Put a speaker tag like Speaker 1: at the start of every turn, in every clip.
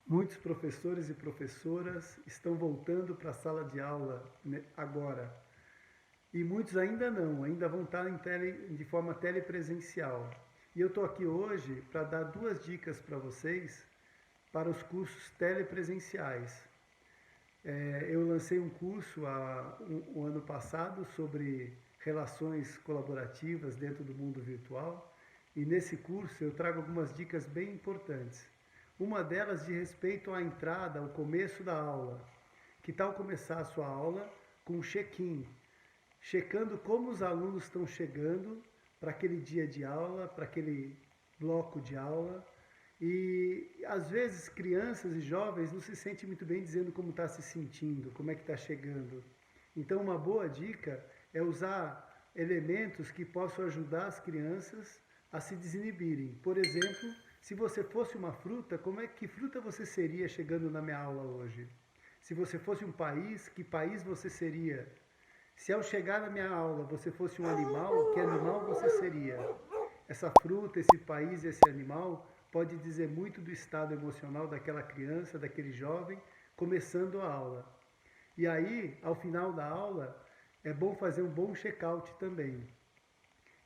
Speaker 1: Muitos professores e professoras estão voltando para a sala de aula agora. E muitos ainda não, ainda vão estar de forma telepresencial. E eu estou aqui hoje para dar duas dicas para vocês para os cursos telepresenciais. Eu lancei um curso o ano passado sobre relações colaborativas dentro do mundo virtual. E nesse curso eu trago algumas dicas bem importantes. Uma delas de respeito à entrada, ao começo da aula. Que tal começar a sua aula com um check-in, checando como os alunos estão chegando para aquele dia de aula, para aquele bloco de aula. E às vezes crianças e jovens não se sentem muito bem dizendo como está se sentindo, como é que está chegando. Então uma boa dica é usar elementos que possam ajudar as crianças a se desinibirem. Por exemplo, se você fosse uma fruta, que fruta você seria chegando na minha aula hoje? Se você fosse um país, que país você seria? Se ao chegar na minha aula você fosse um animal, que animal você seria? Essa fruta, esse país, esse animal pode dizer muito do estado emocional daquela criança, daquele jovem, começando a aula. E aí, ao final da aula, é bom fazer um bom check-out também.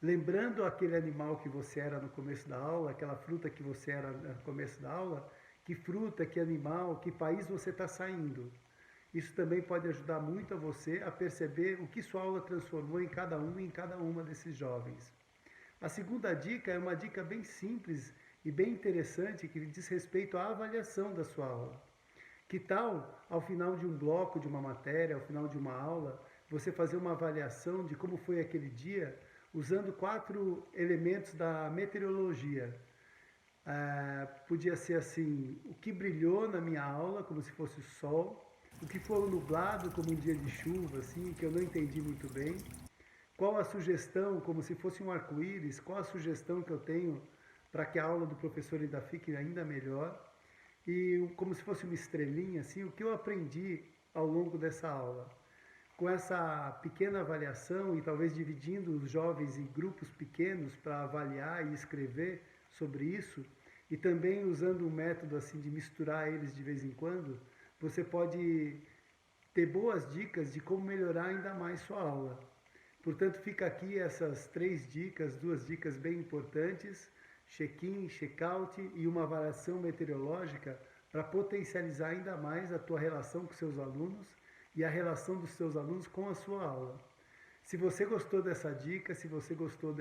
Speaker 1: Lembrando aquele animal que você era no começo da aula, aquela fruta que você era no começo da aula, que fruta, que animal, que país você está saindo. Isso também pode ajudar muito a você a perceber o que sua aula transformou em cada um e em cada uma desses jovens. A segunda dica é uma dica bem simples e bem interessante que diz respeito à avaliação da sua aula. Que tal, ao final de um bloco de uma matéria, ao final de uma aula, você fazer uma avaliação de como foi aquele dia, usando 4 elementos da meteorologia? Podia ser assim, o que brilhou na minha aula, como se fosse o sol, o que foi nublado, como um dia de chuva, assim, que eu não entendi muito bem, qual a sugestão, como se fosse um arco-íris, qual a sugestão que eu tenho para que a aula do professor ainda fique ainda melhor, e como se fosse uma estrelinha, assim, o que eu aprendi ao longo dessa aula. Com essa pequena avaliação e talvez dividindo os jovens em grupos pequenos para avaliar e escrever sobre isso, e também usando um método assim de misturar eles de vez em quando, você pode ter boas dicas de como melhorar ainda mais sua aula. Portanto, fica aqui essas 3 dicas, 2 dicas bem importantes: check-in, check-out e uma avaliação meteorológica para potencializar ainda mais a tua relação com seus alunos e a relação dos seus alunos com a sua aula. Se você gostou dessa dica, se você gostou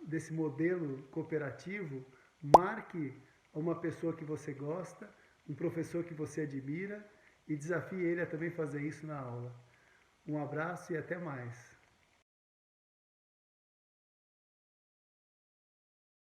Speaker 1: desse modelo cooperativo, marque uma pessoa que você gosta, um professor que você admira e desafie ele a também fazer isso na aula. Um abraço e até mais.